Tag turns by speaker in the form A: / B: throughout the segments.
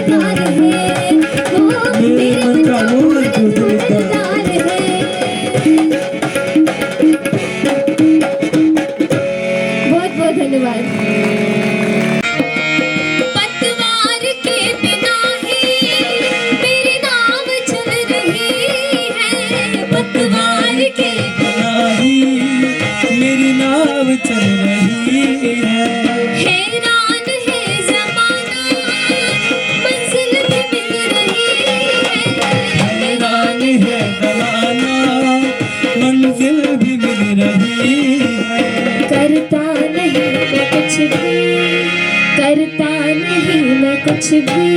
A: दिलदार है, वो मेरे मन का वो दिलदार है। बहुत बहुत धन्यवाद। पतवार के बिना ही मेरी नाव चल रही है, पतवार के
B: बिना ही मेरी नाव चल रही है।
A: हैरान है ज़माना, मंजिल भी मिल रही है।
B: हैरान है ज़माना, मंजिल भी मिल रही है।
A: करता नहीं मैं कुछ भी, करता नहीं मैं कुछ भी,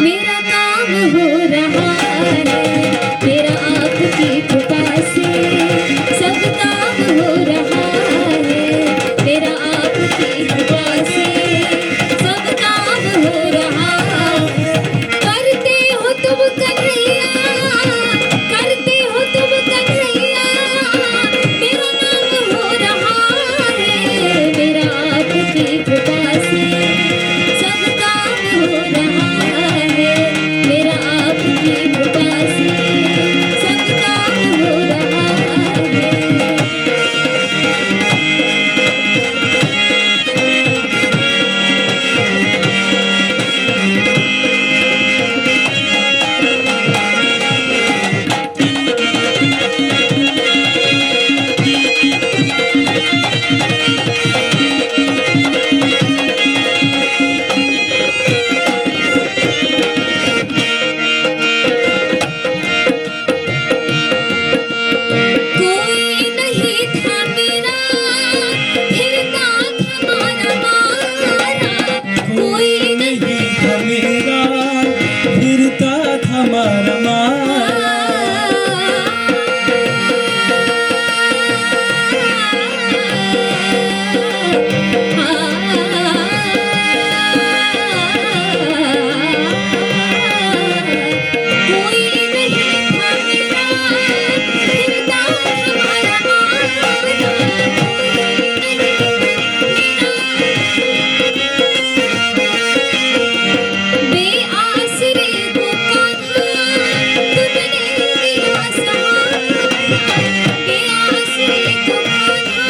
A: मेरा काम हो रहा है, मेरा आपकी कृपा से सब काम हो रहा है, मेरा आपकी कृपा से सब काम हो रहा है। करते हो तुम कन्हैया, करते हो तुम कन्हैया, मेरा नाम हो रहा है, मेरा आपकी कृपा से सब काम हो रहा है, मेरा आपकी कृपा से सब काम हो रहा है। कोई नहीं था मेरा, फिरता था मारा मारा, कोई नहीं
B: था मेरा, फिरता था मारा मारा।
A: कोई नहीं था मेरा, फिरता था मारा मारा, बेआसरे को कान्हा तुमने दिया सहारा, बेआसरे को कान्हा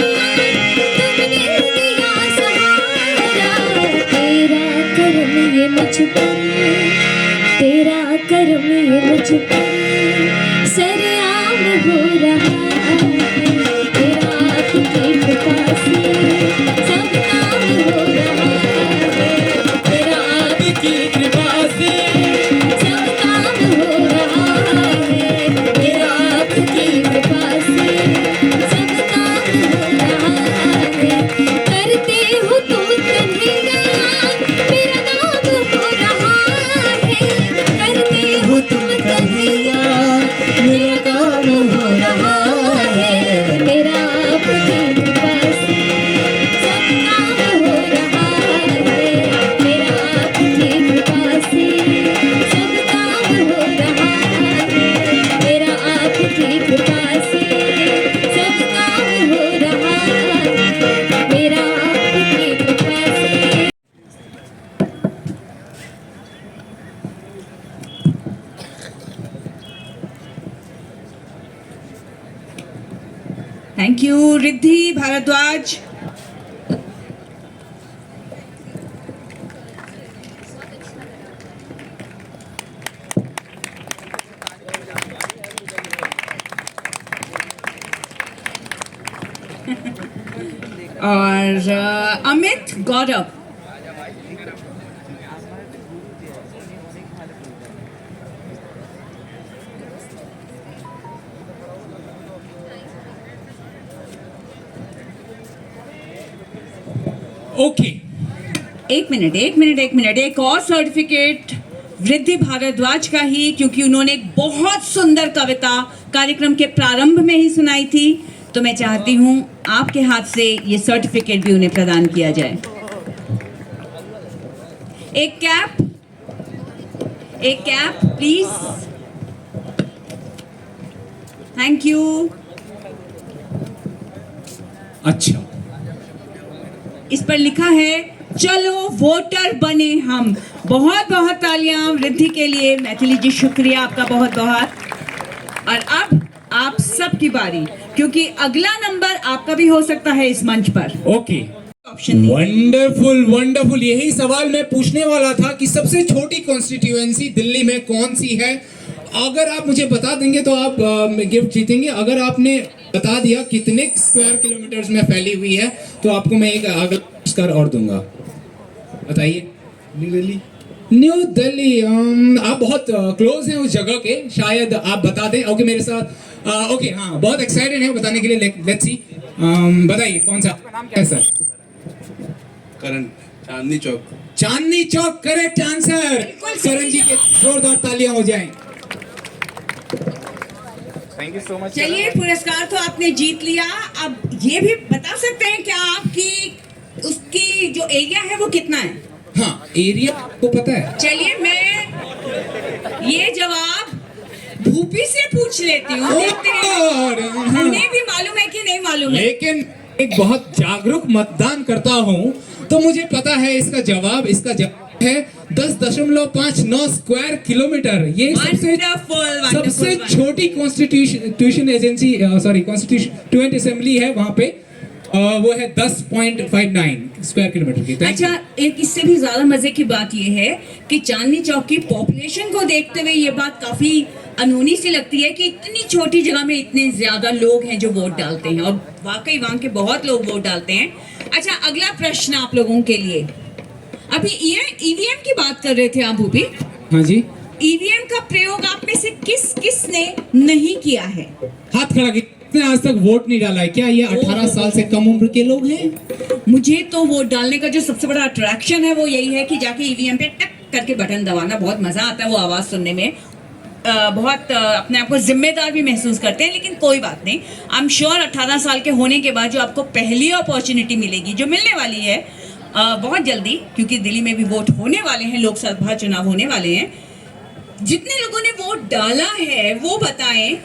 A: तुमने दिया सहारा। तेरा करम ये मुझ पर, तेरा करम ये मुझ पर सरेआम हो रहा है, तेरा आपकी कृपा से सब काम हो रहा है, तेरा
B: आपकी कृपा से
A: सब काम हो रहा है, तेरा आपकी कृपा से सब काम हो रहा है। करते हो तुम कन्हैया, मेरा नाम हो रहा है, करते हो तुम कन्हैया, मेरा काम हो रहा है, मेरा आपकी कृपा से सब काम हो रहा है, मेरा आपकी कृपा से सब काम हो रहा है, मेरा आपकी कृपा से सब काम हो रहा है, मेरा आपकी कृपा से।
C: Thank you Riddhi Bharadwaj. और अमित गौरव।
B: ओके।
C: एक मिनट, एक और सर्टिफिकेट रिद्धि भारद्वाज का ही, क्योंकि उन्होंने एक बहुत सुंदर कविता कार्यक्रम के प्रारंभ में ही सुनाई थी, तो मैं चाहती हूं आपके हाथ से ये सर्टिफिकेट भी उन्हें प्रदान किया जाए। एक कैप प्लीज। Thank you.
B: अच्छा,
C: इस पर लिखा है चलो वोटर बने हम। बहुत बहुत तालियां वृद्धि के लिए। मैथिली जी शुक्रिया आपका बहुत बहुत। और अब आप सबकी बारी, क्योंकि अगला नंबर आपका भी हो सकता है इस मंच पर।
B: ओके,
C: ऑप्शन नहीं।
B: Wonderful wonderful. यही सवाल मैं पूछने वाला था कि सबसे छोटी कॉन्स्टिट्यूएंसी दिल्ली में कौन सी है। अगर आप मुझे बता देंगे तो आप गिफ्ट जीतेंगे। अगर आपने बता दिया कितने स्क्वायर किलोमीटर्स में फैली हुई है तो आपको मैं एक अगला पुरस्कार और दूंगा। बताइए। न्यू दिल्ली। आप बहुत क्लोज हैं उस जगह के, शायद आप बता दें। ओके, मेरे साथ ओके, हाँ, बहुत एक्साइटेड है बताने के लिए। लेट्स सी, बताइए कौन सा नाम क्या है सर?
D: करण, चांदनी चौक।
B: Chandni Chowk correct answer. करण जी के जोरदार तालियां हो जाएं।
D: Thank you so much.
C: चलिए, पुरस्कार तो आपने जीत लिया। अब ये भी बता सकते हैं क्या आपकी उसकी जो एरिया है वो कितना है?
B: हाँ, एरिया आपको पता है?
C: चलिए, मैं ये जवाब भूपी से पूछ लेती हूँ, देखते हैं उन्हें भी मालूम है कि नहीं मालूम है।
B: लेकिन एक बहुत जागरूक मतदान करता हूँ तो मुझे पता है इसका जवाब। इसका जवाब है 10.59 स्क्वायर किलोमीटर। ये सबसे छोटी constitution agency, sorry constituent assembly है वहाँ पे। वो है 10.59 स्क्वायर किलोमीटर की।
C: अच्छा, एक इससे भी ज्यादा मजे की बात ये है कि चांदनी चौक की पॉपुलेशन को देखते हुए ये बात काफी अनूनी सी लगती है कि इतनी छोटी जगह में इतने ज्यादा लोग हैं जो वोट डालते हैं, और वाकई वहां के बहुत लोग वोट डालते हैं। अच्छा, अगला प्रश्न आप लोगों के लिए। अभी ईवीएम की बात कर रहे थे आप भूपी।
B: हाँ जी।
C: ईवीएम का प्रयोग आप में से किसने नहीं किया है?
B: हाथ खड़ा किसने आज तक वोट नहीं डाला है? क्या ये 18 साल से कम उम्र के लोग हैं?
C: मुझे तो वोट डालने का जो सबसे बड़ा अट्रैक्शन है वो यही है कि जाके ईवीएम पे टक करके बटन दबाना, बहुत मजा आता है वो आवाज सुनने में। बहुत अपने आप को जिम्मेदार भी महसूस करते हैं। लेकिन कोई बात नहीं, आई एम श्योर 18 साल के होने के बाद जो आपको पहली अपॉर्चुनिटी मिलेगी, जो मिलने वाली है बहुत जल्दी, क्योंकि दिल्ली में भी वोट होने वाले हैं, लोकसभा चुनाव होने वाले हैं। जितने लोगों ने वोट डाला है वो बताएं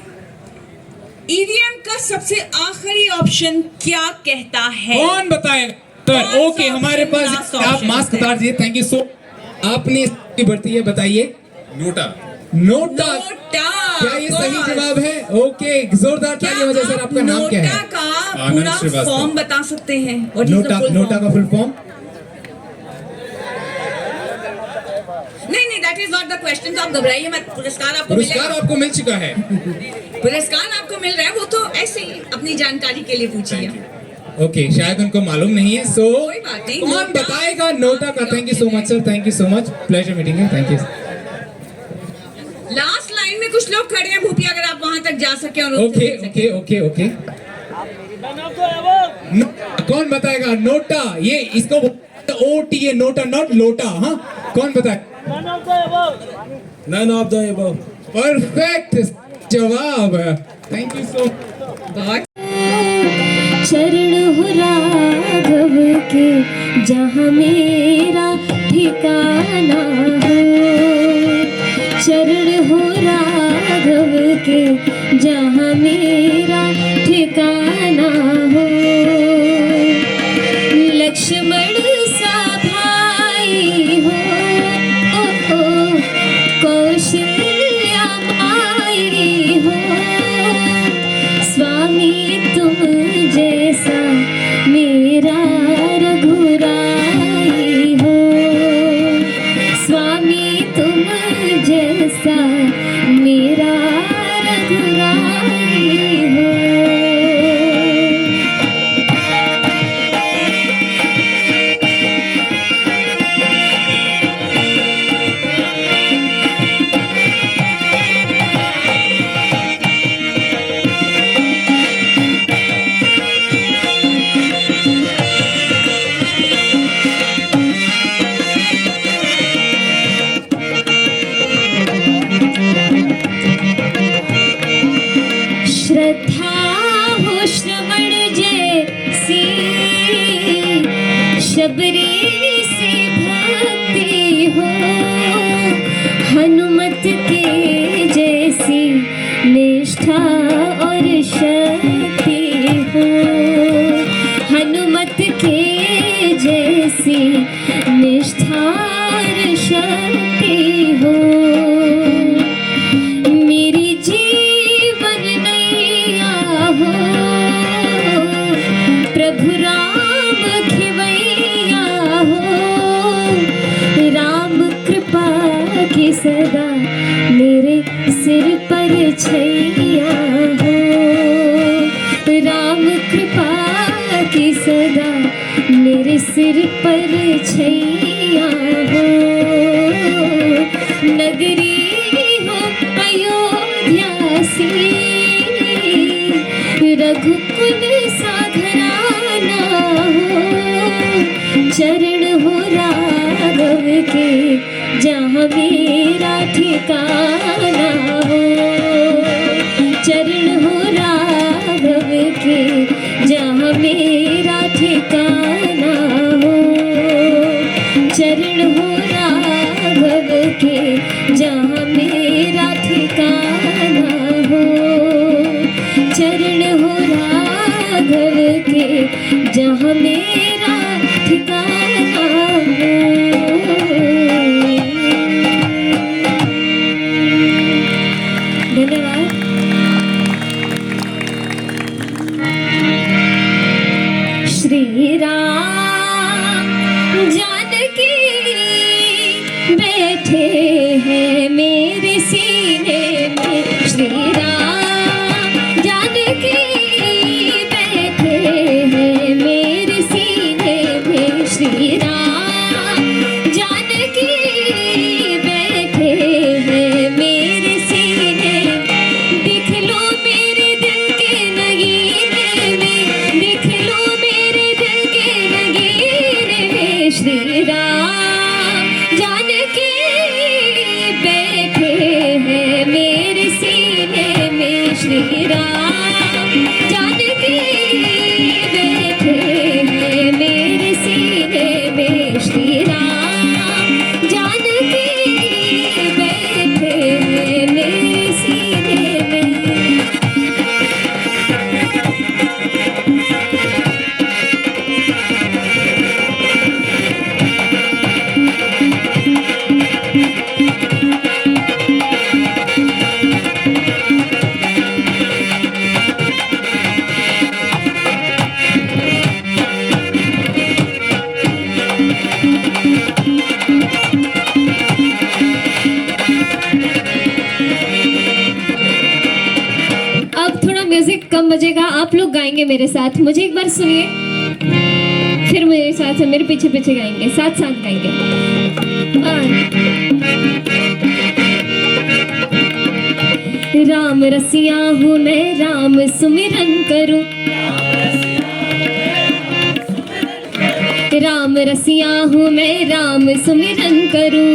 C: ईवीएम का सबसे आखिरी ऑप्शन क्या कहता है?
B: कौन बताएगा? तो ओके, हमारे पास आप मास्क उतार दीजिए। थैंक यू सो। आपने बढ़ती है, बताइए।
D: नोटा।
B: नोटा।
C: नोटा।
B: क्या ये सही जवाब है? ओके, जोरदार तालियां हो जाए। सर, आपका नाम क्या है?
C: नोटा का
D: आनंद
C: पूरा
D: श्रीवास्तव।
C: फॉर्म बता सकते हैं? What is the
B: NOTA,
C: full
B: NOTA
C: form?
B: का फुल फॉर्म?
C: नहीं, that is not the question. तो आप घबराइए मत, पुरस्कार आपको
B: पुरस्कार
C: मिलेगा।
B: आपको मिल चुका है।
C: पुरस्कार आपको मिल रहा है, वो तो ऐसे ही अपनी जानकारी के लिए पूछिए।
B: ओके, शायद उनको मालूम नहीं है। सो
C: कोई बात नहीं।
B: कौन
C: नोटा।
B: बताएगा नोटा का? Thank you so much sir, thank you so much, pleasure meeting you. Thank you.
C: Last line में कुछ लोग खड़े हैं भूपी, अगर आप वहां तक जा सके और
B: ओके ओके ओके ओके। कौन बताएगा नोटा? ये इसको OT है, नोटा, नॉट लोटा। हाँ, कौन बताएगा?
D: None of the above.
B: Perfect जवाब। Thank you so.
C: बहुत
A: चरण हो राघव के जहाँ मेरा ठिकाना हो, चरण हो राघव के जहाँ मेरा ठिकाना हो, लक्ष्मण सा भाई हो, कौशल्या माई हो, स्वामी तुम जैसा मेरा रघुराई हो, स्वामी तुम जैसा मेरा रघुराई हो। श्रद्धा हो श्रवण जैसी, शबरी सी भक्ति हो, हनुमत के जैसी निष्ठा और शक्ति हो, हनुमत के जैसी निष्ठार शक्ति हो। मेरी जीवन नैया हो प्रभु राम खिवैया हो। राम कृपा की सदा मेरे सिर पर छैया हो। राम कृपा की सदा मेरे सिर पर छैया हो। नगरी हो अयोध्या सी रघुकुल साधराना हो। चरण हो राघव के जहाँ मेरा ठिकाना हो। चरण हो राघव के जहाँ मेरा ठिकाना हो। चरण हो राघव के जहाँ मेरा ठिकाना हो। चरण हो राघव के जहाँ मेरा ठिकाना हो। धन्यवाद। श्री राम जानकी बैठे हैं मेरे सीने में। श्री राम जानकी बैठे हैं मेरे सीने में। श्री राम जानकी बैठे हैं मेरे सीने। देख लो मेरे दिल के नगीने में। देख लो मेरे दिल के नगीने में। श्री राम जानकी बैठे हैं मेरे सीने में। श्री राम जानकी बैठे हैं मेरे सीने में। श्री राम जानकी बैठे हैं मेरे सीने में। अब थोड़ा म्यूजिक कम बजेगा, आप लोग गाएंगे मेरे साथ। मुझे एक बार सुनिए, फिर मेरे साथ मेरे पीछे पीछे गाएंगे, साथ साथ गाएंगे। राम रसिया हूँ मैं, राम सुमिरन करूं। राम रसिया हूँ मैं, राम सुमिरन करूं।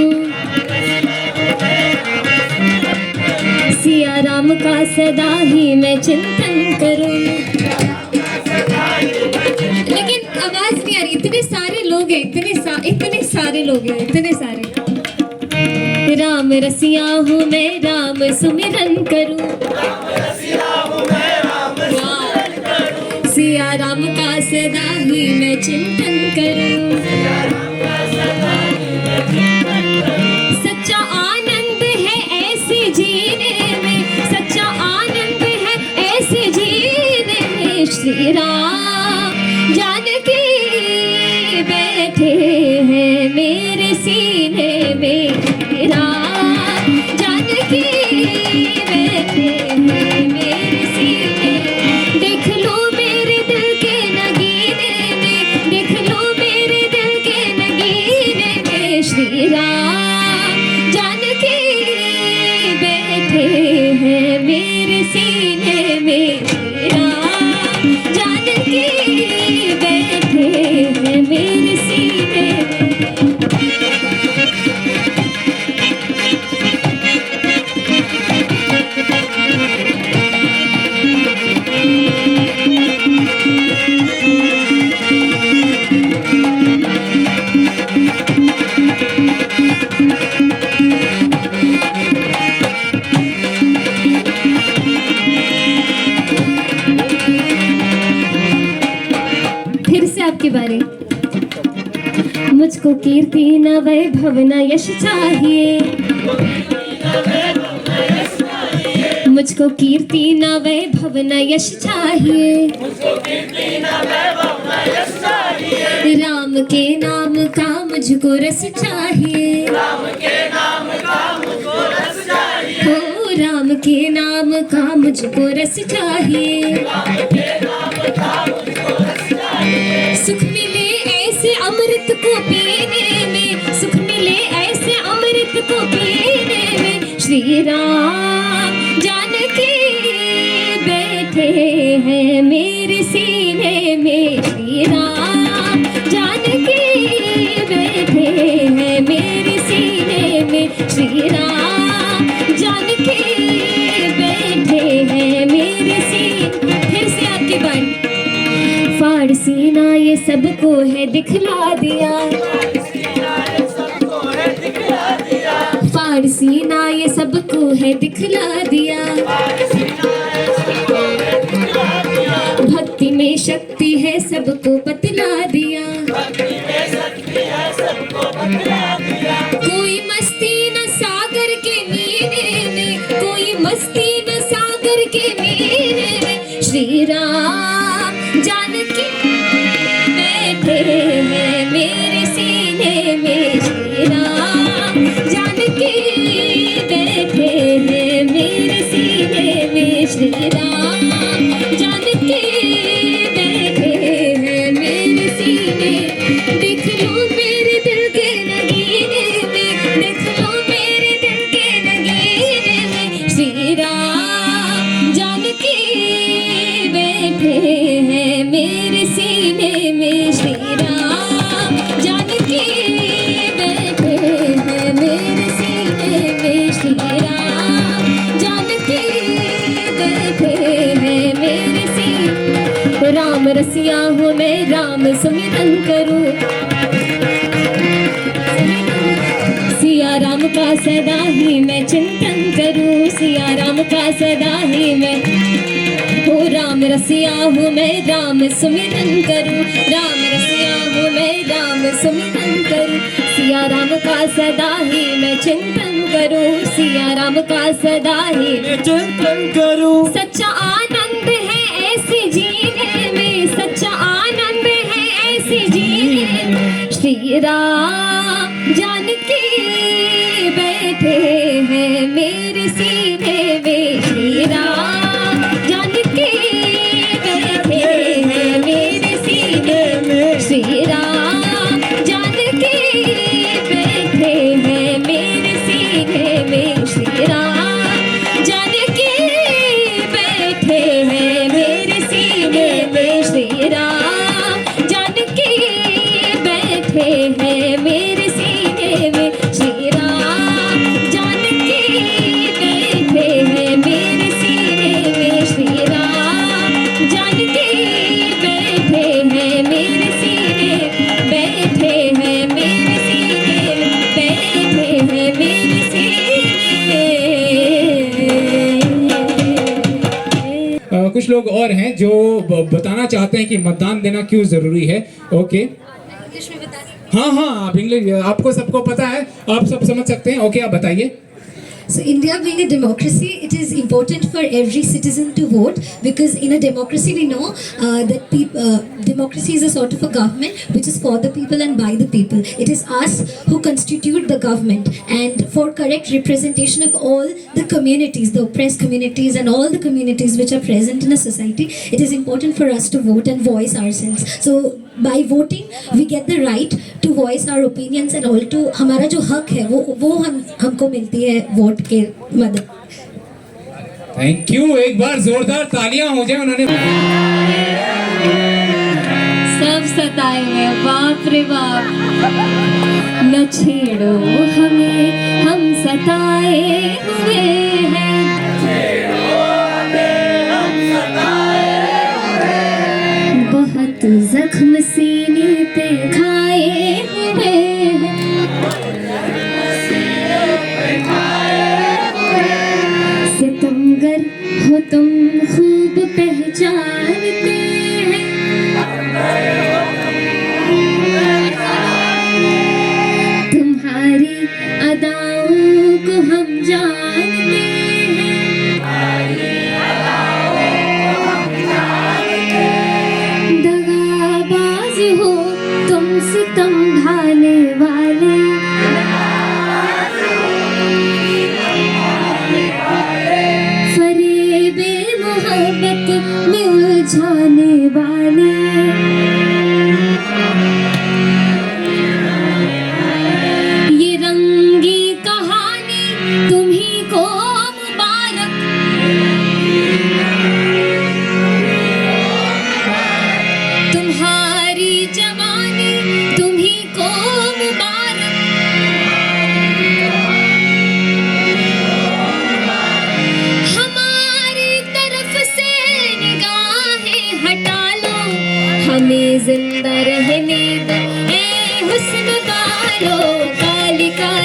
A: सिया राम का सदा ही मैं चिंतन करूं। लेकिन आवाज नहीं आ रही, इतने सारे लोग हैं, इतने सारे लोग हैं, इतने सारे। राम रसिया हूँ मैं, राम सुमिरन करूं। सिया राम का सदा ही मैं चिंतन करूं। सच्चा आनंद है ऐसे जीने में। सच्चा आनंद है ऐसे जीने में। श्री राम जानकी बैठे हैं मेरे सीने में। श्री राम जानकी बैठे हैं मेरे सीने में। देख लो मेरे दिल के नगीने में। देख लो मेरे दिल के नगीने में। श्री राम जानकी बैठे हैं मेरे सीने में। श्री राम जानकी बैठे हैं मेरे सीने में। कीर्ति न वैभव न यश चाहिए, मुझको कीर्ति न वैभव न यश चाहिए, राम के नाम का मुझको रस चाहिए, हो राम के नाम का मुझको रस चाहिए, सुख मिले ऐसे अमृत को पीने में, सुख मिले ऐसे अमृत को पीने में, श्री राम जानकी बैठे हैं मेरे सीने में, श्री राम जानकी बैठे हैं मेरे सीने में, श्री राम जानकी बैठे हैं मेरे सीने। फिर से आपकी बात। फाड़ सीना ये सबको है दिखला दिया, फाड़ सीना ये सबको है दिखला दिया, भक्ति में शक्ति है सबको बतला दिया, कोई मस्ती न सागर के मीने में, कोई मस्ती न सागर के मीने में, श्री राम जानकी बैठे हैं मेरे सीने में, श्री राम जानकी बैठे हैं मेरे सीने में, श्री राम जानकी बैठे हैं मेरे सीने। देख लो मेरे दिल के नगीने में, देख लो मेरे दिल के नगीने में, श्री राम जानकी बैठे हैं मेरे सीने में, श्री राम जानकी बैठे हैं मेरे सीने में, श्री राम जानकी बैठे हैं मेरे सीने। राम रसिया हूँ मैं, राम सुमिरन करूँ, सिया राम का सदा ही मैं चिंतन करूँ, सिया राम का सदा ही मैं, हो राम रसिया हूँ मैं, राम सुमिरन करूँ, राम रसिया हूँ मैं, राम सुमिरन करूँ, सिया राम का सदा ही मैं चिंतन करूँ, सिया राम का सदा ही मैं चिंतन करूँ। सच्चा आनंद है ऐसे जीने में, सच्चा आनंद है ऐसे जीने में, श्री राम जानकी बैठे हैं मेरे सीने में, श्री राम जानकी बैठे हैं मेरे सीने में, श्री राम जानकी बैठे हैं मेरे सीने में, श्री राम जानकी बैठे हैं मेरे सीने में, श्री राम जानकी बैठे हैं मेरे सीने में, श्री राम जानकी बैठे हैं मेरे सीने में, श्री राम जानकी बैठे हैं मेरे सीने, बैठे हैं मेरे सीने, बैठे हैं मेरे सीने।
B: कुछ लोग और हैं जो बताना चाहते हैं कि मतदान देना क्यों जरूरी है। ओके, हाँ हाँ, आप इंग्लिश, आपको सबको पता है, आप सब समझ सकते हैं। ओके, आप बताइए।
A: So India being a democracy, it is important for every citizen to vote, because in a democracy we know that democracy is a sort of a government which is for the people and by the people. It is us who constitute the government, and for correct representation of all the communities, the oppressed communities and all the communities which are present in a society, it is important for us to vote and voice ourselves. So by voting we get the right to voice our opinions and all to हमारा जो हक है वो हमको मिलती है vote के मदद।
B: थैंक यू, एक बार जोरदार तालियां हो जाए। उन्होंने
A: सब सताए हैं, बाप रे बाप, न छेड़ो हमें, हम सताए हुए हैं, बहुत जख्म सीने पे खाए हुए हैं, सितमगर हो तुम खूब पहचानते हैं,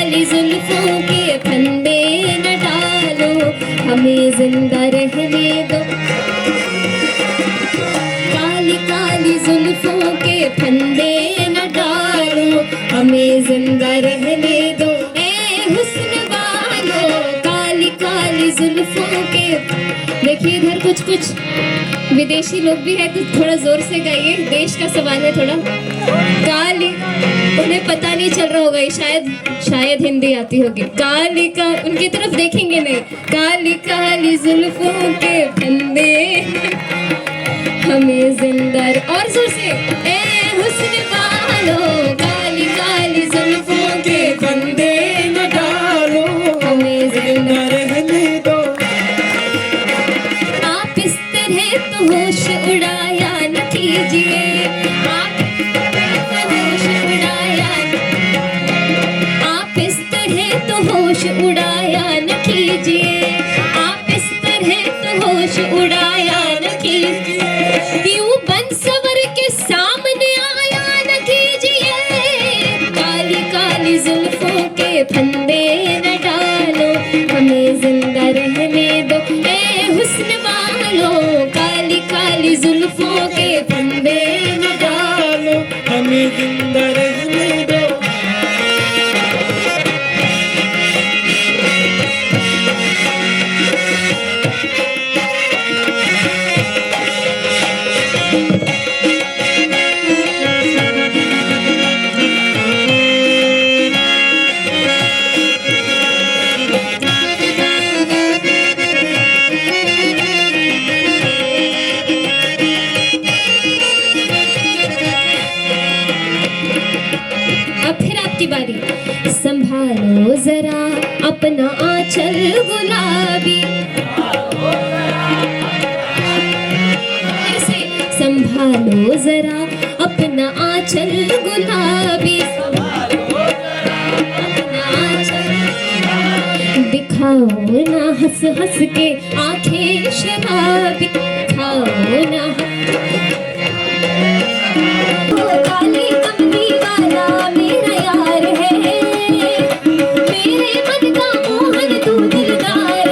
A: काली जुल्फों के फंदे न डालो, हमें जिंदा रहने दो। काली काली जुल्फों के फंदे न डालो, हमें जिंदा रहने दो। ए हुस्न वालो, काली काली जुल्फों के। देखिए इधर कुछ कुछ विदेशी लोग भी है, तो थोड़ा जोर से गाइए, देश का सवाल है थोड़ा। काली, उन्हें पता नहीं चल रहा होगा, ये शायद हिंदी आती होगी। काली का, उनकी तरफ देखेंगे नहीं। काली काली जुल्फों के फंदे हमें जिंदा, और जोर से। ए हुस्न वालो, काली काली जुल्फों के फंदे न डालो, हमें जिंदा रहने दो। आप इस तरह तो होश उड़ाया न कीजिए, आप होश उड़ाया, आप इस तरह तो होश उड़ाया न कीजिए, आप इस तरह तो होश उड़ाया न कीजिए। यूं बन सवर के सामने आया न कीजिए, काली काली जुल्फों के फंदे न डालो, हमें जिंदा रहने दो। ए हुस्न वालो, काली काली जुल्फों के फंदे न डालो, हमें जिंदा रहने दो। अब फिर आपकी बारी। संभालो जरा अपना आंचल गुलाबी, ऐसे संभालो जरा अपना आंचल गुलाबी, अपना आंचल दिखाओ ना हंस हंस के आंखें शराबी, दिखाओ ना काली कमली वाला मेरा यार है, मेरे मन का मोहन तू दिलदार,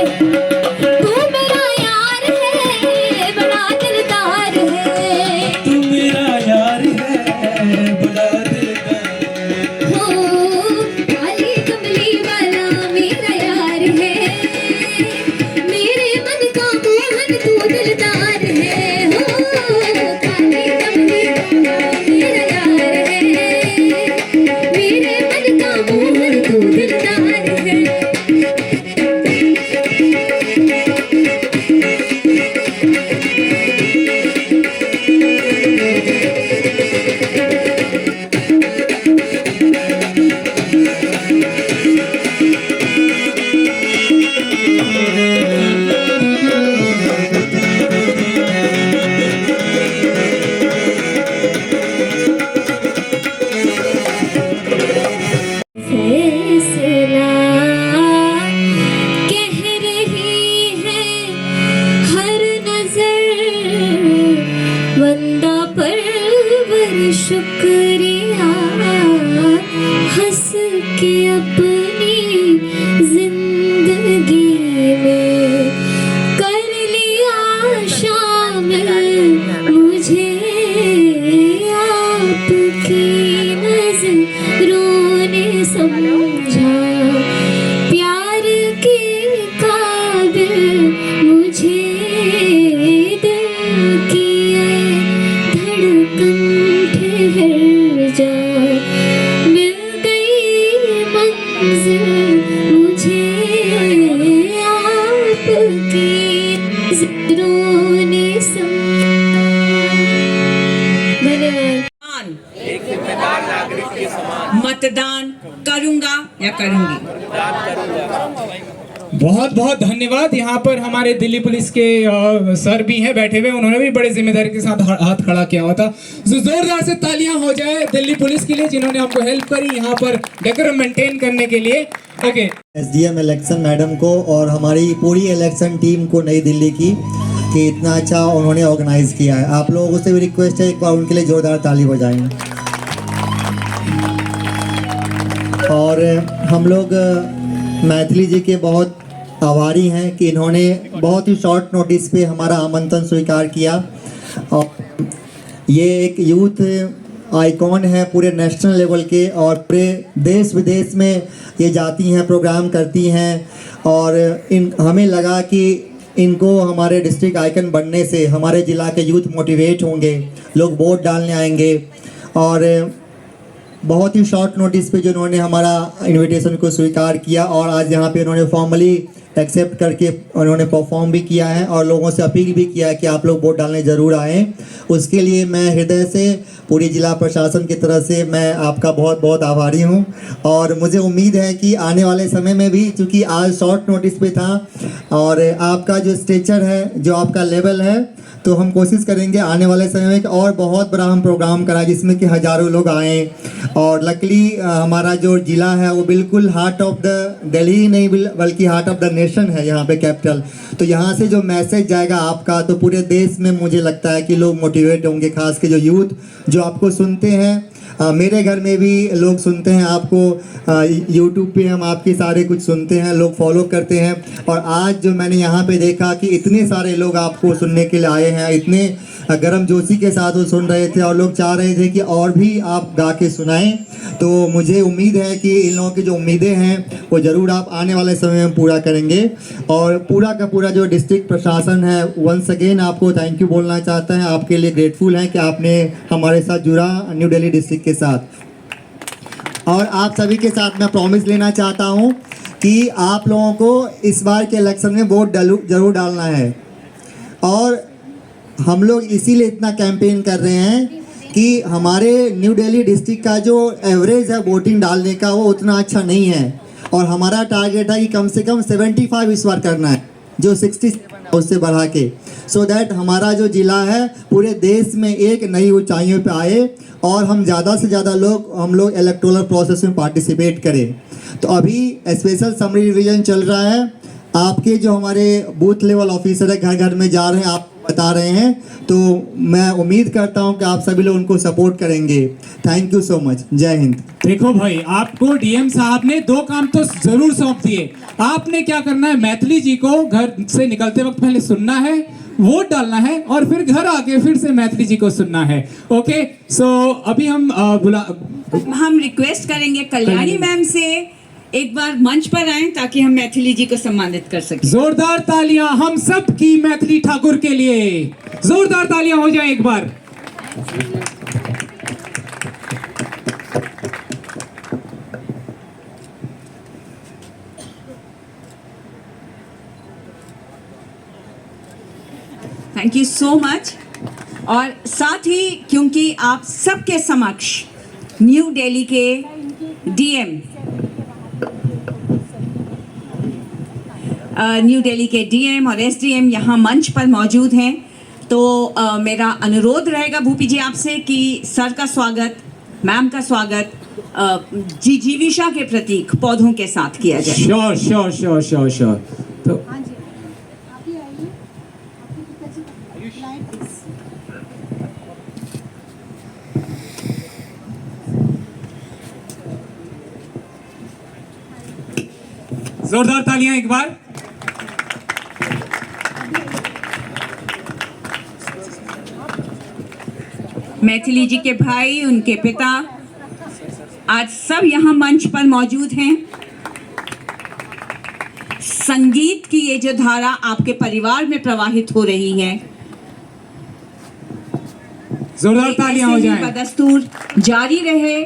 A: तू मेरा यार है बड़ा दिलदार है,
E: तू मेरा यार है बड़ा दिलदार।
A: हो काली कमली वाला मेरा यार है, मेरे मन का मोहन तू दिलदार है। हो काली कमली वाला मेरा यार है, मेरे मन का मोहन तू दिलदार है। फैसला कह रही है हर नजर, वंदा परवर शुक्रिया, हंस के अपनी जिंदगी में कर लिया शामिल मुझे, आपकी नजरों ने समझा प्यार के काबिल मुझे, दिल की ये धड़कन ठहर जा, मिल गई मंजिल मुझे, आपकी नजरों ने समझा। धन्यवाद।
C: मतदान करूंगा या करूंगी।
B: बहुत बहुत धन्यवाद। यहाँ पर हमारे दिल्ली पुलिस के सर भी हैं बैठे हुए, उन्होंने भी बड़े जिम्मेदारी के साथ हाथ खड़ा किया हुआ था। जोरदार से तालियां हो जाए दिल्ली पुलिस के लिए जिन्होंने आपको हेल्प करी यहाँ पर डेकोरम मेंटेन करने के लिए। ओके,
E: एसडीएम इलेक्शन मैडम को और हमारी पूरी इलेक्शन टीम को नई दिल्ली की कि इतना अच्छा उन्होंने ऑर्गेनाइज किया है। आप लोगों से भी रिक्वेस्ट है एक बार उनके लिए जोरदार ताली बजाएं। और हम लोग मैथिली जी के बहुत आभारी हैं कि इन्होंने बहुत ही शॉर्ट नोटिस पे हमारा आमंत्रण स्वीकार किया। और ये एक यूथ आइकॉन है पूरे नेशनल लेवल के, और पूरे देश विदेश में ये जाती हैं, प्रोग्राम करती हैं। और हमें लगा कि इनको हमारे डिस्ट्रिक्ट आइकन बनने से हमारे ज़िला के यूथ मोटिवेट होंगे, लोग वोट डालने आएंगे। और बहुत ही शॉर्ट नोटिस पे जो उन्होंने हमारा इनविटेशन को स्वीकार किया, और आज यहाँ पे उन्होंने फॉर्मली एक्सेप्ट करके उन्होंने परफॉर्म भी किया है और लोगों से अपील भी किया है कि आप लोग वोट डालने ज़रूर आएँ। उसके लिए मैं हृदय से पूरी जिला प्रशासन की तरफ से मैं आपका बहुत बहुत आभारी हूँ। और मुझे उम्मीद है कि आने वाले समय में भी, चूँकि आज शॉर्ट नोटिस पे था और आपका जो स्टेचर है, जो आपका लेवल है, तो हम कोशिश करेंगे आने वाले समय में और बहुत बड़ा हम प्रोग्राम कराएं जिसमें कि हज़ारों लोग आएँ। और लकीली हमारा जो ज़िला है वो बिल्कुल हार्ट ऑफ द दिल्ली ही नहीं बल्कि हार्ट ऑफ द नेशन है, यहाँ पे कैपिटल। तो यहाँ से जो मैसेज जाएगा आपका, तो पूरे देश में मुझे लगता है कि लोग मोटिवेट होंगे, खास के जो यूथ जो आपको सुनते हैं। मेरे घर में भी लोग सुनते हैं आपको, यूट्यूब पे हम आपके सारे कुछ सुनते हैं, लोग फॉलो करते हैं। और आज जो मैंने यहाँ पे देखा कि इतने सारे लोग आपको सुनने के लिए आए हैं, इतने गर्मजोशी के साथ वो सुन रहे थे और लोग चाह रहे थे कि और भी आप गा के सुनाएं। तो मुझे उम्मीद है कि इन लोगों की जो उम्मीदें हैं वो ज़रूर आप आने वाले समय में पूरा करेंगे। और पूरा का पूरा जो डिस्ट्रिक्ट प्रशासन है, वंस अगेन आपको थैंक यू बोलना चाहता है, आपके लिए ग्रेटफुल है कि आपने हमारे साथ जुड़ा न्यू दिल्ली डिस्ट्रिक्ट के साथ। और आप सभी के साथ मैं प्रॉमिस लेना चाहता हूँ कि आप लोगों को इस बार के इलेक्शन में वोट ज़रूर डालना है। और हम लोग इसीलिए इतना कैंपेन कर रहे हैं कि हमारे न्यू दिल्ली डिस्ट्रिक्ट का जो एवरेज है वोटिंग डालने का, वो उतना अच्छा नहीं है। और हमारा टारगेट है कि कम से कम 75 इस बार करना है, जो 67 है उससे बढ़ा के, सो दैट हमारा जो ज़िला है पूरे देश में एक नई ऊंचाइयों पे आए और हम ज़्यादा से ज़्यादा हम लोग इलेक्टोरल प्रोसेस में पार्टिसिपेट करें। तो अभी स्पेशल समरी रिवीजन चल रहा है। आपके जो हमारे बूथ लेवल ऑफिसर है घर घर में जा रहे हैं, आप बता रहे हैं, तो मैं उम्मीद करता हूं कि आप सभी लोग उनको सपोर्ट करेंगे। Thank you so much. जय हिंद।
B: देखो भाई, आपको डीएम साहब ने 2 काम तो जरूर सौंप दिए। आपने क्या करना है, मैथिली जी को घर से निकलते वक्त पहले सुनना है, वोट डालना है, और फिर घर आके फिर से मैथिली जी को सुनना है। ओके, सो अभी हम
C: रिक्वेस्ट करेंगे कल्याणी मैम से एक बार मंच पर आए ताकि हम मैथिली जी को सम्मानित कर सकें।
B: जोरदार तालियां हम सब की मैथिली ठाकुर के लिए, जोरदार तालियां हो जाए एक बार।
C: Thank you so much. और साथ ही क्योंकि आप सबके समक्ष न्यू दिल्ली के डीएम न्यू दिल्ली के डीएम और एसडीएम यहाँ मंच पर मौजूद हैं, तो मेरा अनुरोध रहेगा भूपी जी आपसे कि सर का स्वागत, मैम का स्वागत जीविशा के प्रतीक पौधों के साथ किया जाए।
B: Sure sure sure sure sure. तो जोरदार तालियां एक बार।
C: मैथिली जी के भाई, उनके पिता, आज सब यहाँ मंच पर मौजूद हैं। संगीत की ये जो धारा आपके परिवार में प्रवाहित हो रही है,
B: जोरदार तालियां हो जाएं।
C: बदस्तूर जारी रहे।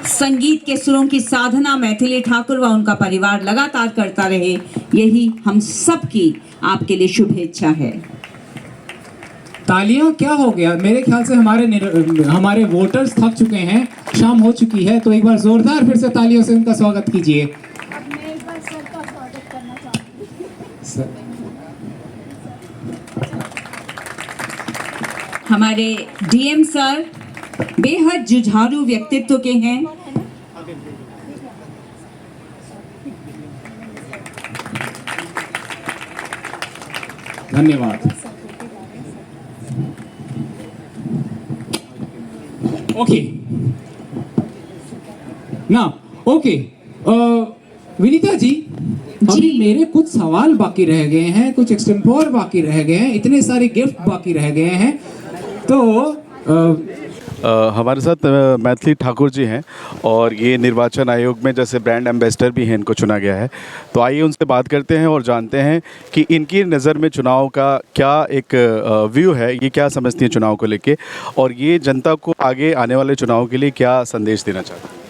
C: संगीत के सुरों की साधना मैथिली ठाकुर व उनका परिवार लगातार करता रहे, यही हम सब की आपके लिए शुभेच्छा है।
B: तालियां क्या हो गया, मेरे ख्याल से हमारे वोटर्स थक चुके हैं, शाम हो चुकी है, तो एक बार जोरदार फिर से तालियों से उनका स्वागत कीजिए।
A: अब मैं एक बार सर का स्वागत करना चाहती हूँ।
C: हमारे डीएम सर बेहद जुझारू व्यक्तित्व के हैं।
B: धन्यवाद। ओके ना, ओके, विनीता जी, अभी मेरे कुछ सवाल बाकी रह गए हैं, कुछ एक्सटेम्पोर बाकी रह गए हैं, इतने सारे गिफ्ट बाकी रह गए हैं। तो
D: हमारे साथ मैथिली ठाकुर जी हैं और ये निर्वाचन आयोग में जैसे ब्रांड एम्बेसडर भी हैं, इनको चुना गया है। तो आइए उनसे बात करते हैं और जानते हैं कि इनकी नज़र में चुनाव का क्या एक व्यू है, ये क्या समझती हैं चुनाव को लेके, और ये जनता को आगे आने वाले चुनाव के लिए क्या संदेश देना चाहते हैं।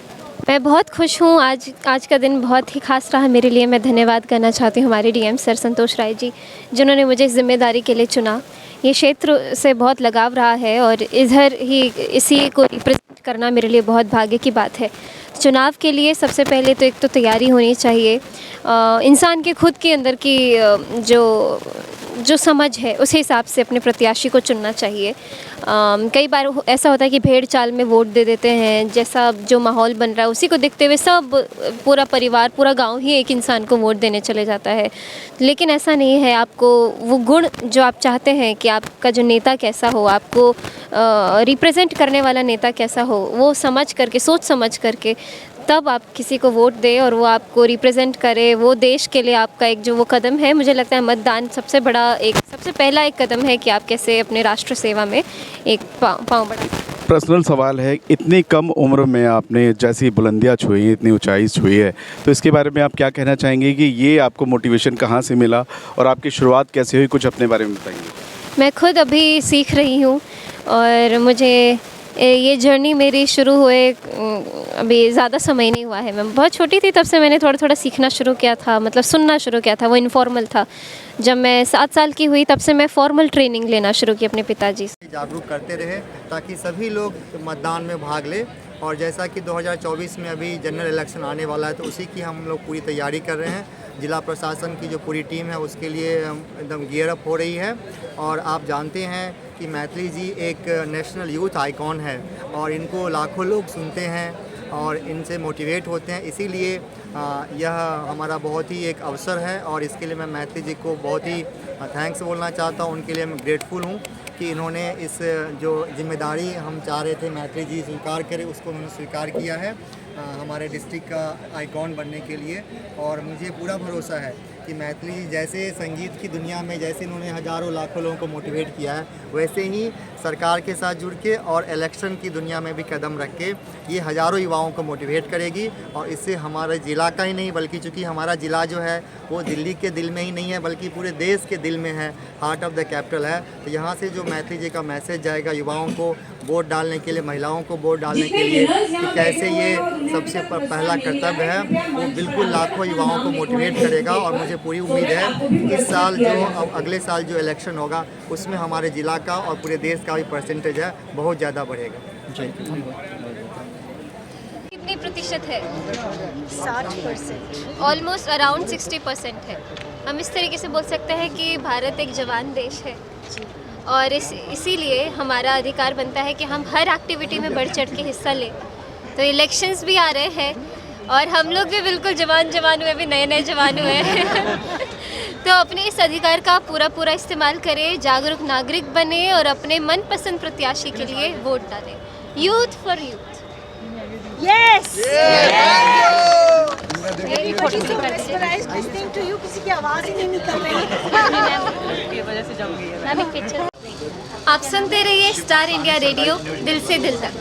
F: मैं बहुत खुश हूँ। आज का दिन बहुत ही खास रहा मेरे लिए। मैं धन्यवाद करना चाहती हूँ हमारे डीएम सर संतोष राय जी, जिन्होंने मुझे इस जिम्मेदारी के लिए चुना। ये क्षेत्र से बहुत लगाव रहा है और इधर ही इसी को रिप्रेजेंट करना मेरे लिए बहुत भाग्य की बात है। चुनाव के लिए सबसे पहले तो एक तो तैयारी होनी चाहिए। इंसान के खुद के अंदर की जो समझ है उस हिसाब से अपने प्रत्याशी को चुनना चाहिए। कई बार ऐसा होता है कि भेड़ चाल में वोट दे देते हैं, जैसा जो माहौल बन रहा है उसी को देखते हुए सब पूरा परिवार, पूरा गांव ही एक इंसान को वोट देने चले जाता है। लेकिन ऐसा नहीं है। आपको वो गुण जो आप चाहते हैं कि आपका जो नेता कैसा हो, आपको रिप्रेजेंट करने वाला नेता कैसा हो, वो समझ करके, सोच समझ करके तब आप किसी को वोट दें और वो आपको रिप्रेजेंट करे। वो देश के लिए आपका एक जो वो कदम है, मुझे लगता है मतदान सबसे पहला एक कदम है कि आप कैसे अपने राष्ट्र सेवा में एक पाँव बढ़ा।
D: पर्सनल सवाल है, इतनी कम उम्र में आपने जैसी बुलंदियाँ छुई, इतनी ऊंचाई छुई है, तो इसके बारे में आप क्या कहना चाहेंगे कि ये आपको मोटिवेशन कहाँ से मिला और आपकी शुरुआत कैसे हुई, कुछ अपने बारे में बताइए।
F: मैं खुद अभी सीख रही हूँ और मुझे ये जर्नी मेरी शुरू हुए अभी ज़्यादा समय नहीं हुआ है। मैं बहुत छोटी थी तब से मैंने थोड़ा थोड़ा सीखना शुरू किया था, मतलब सुनना शुरू किया था। वो इनफॉर्मल था। जब मैं 7 साल की हुई तब से मैं फॉर्मल ट्रेनिंग लेना शुरू की अपने पिताजी से।
E: जागरूक करते रहे ताकि सभी लोग मतदान में भाग ले। और जैसा कि 2024 में अभी जनरल इलेक्शन आने वाला है, तो उसी की हम लोग पूरी तैयारी कर रहे हैं। जिला प्रशासन की जो पूरी टीम है उसके लिए एकदम गियर अप हो रही है। और आप जानते हैं कि मैथिली जी एक नेशनल यूथ आइकॉन है और इनको लाखों लोग सुनते हैं और इनसे मोटिवेट होते हैं। इसीलिए यह हमारा बहुत ही एक अवसर है और इसके लिए मैं मैथिली जी को बहुत ही थैंक्स बोलना चाहता हूँ। उनके लिए मैं ग्रेटफुल हूँ कि इन्होंने इस जो जिम्मेदारी हम चाह रहे थे मैथिली जी स्वीकार करें, उसको उन्होंने स्वीकार किया है हमारे डिस्ट्रिक्ट का आइकॉन बनने के लिए। और मुझे पूरा भरोसा है कि मैथिली जी जैसे संगीत की दुनिया में जैसे इन्होंने हज़ारों लाखों लोगों को मोटिवेट किया है, वैसे ही सरकार के साथ जुड़ के और इलेक्शन की दुनिया में भी कदम रख के ये हज़ारों युवाओं को मोटिवेट करेगी। और इससे हमारे ज़िला का ही नहीं बल्कि चूँकि हमारा ज़िला जो है वो दिल्ली के दिल में ही नहीं है बल्कि पूरे देश के दिल में है, हार्ट ऑफ द कैपिटल है। तो यहाँ से जो मैथिली जी का मैसेज जाएगा युवाओं को वोट डालने के लिए, महिलाओं को वोट डालने के लिए, कि कैसे ये सबसे पहला कर्तव्य है, वो बिल्कुल लाखों युवाओं को मोटिवेट करेगा। और मुझे पूरी उम्मीद है इस साल जो अगले साल जो इलेक्शन होगा उसमें हमारे ज़िला का और पूरे देश का भी परसेंटेज है बहुत ज़्यादा बढ़ेगा।
F: कितनी प्रतिशत है? 60%, ऑलमोस्ट अराउंड 60% है। हम इस तरीके से बोल सकते हैं कि भारत एक जवान देश है और इसीलिए हमारा अधिकार बनता है कि हम हर एक्टिविटी में बढ़ चढ़ के हिस्सा लें। तो इलेक्शंस भी आ रहे हैं और हम लोग भी बिल्कुल जवान हुए, अभी नए जवान हुए हैं तो अपने इस अधिकार का पूरा इस्तेमाल करें, जागरूक नागरिक बने और अपने मनपसंद प्रत्याशी के लिए वोट डालें। Youth for youth.
G: Yes!
F: किसी की आवाज़ ही नहीं निकल रही। आप सुनते रहिए स्टार इंडिया रेडियो, दिल से दिल तक।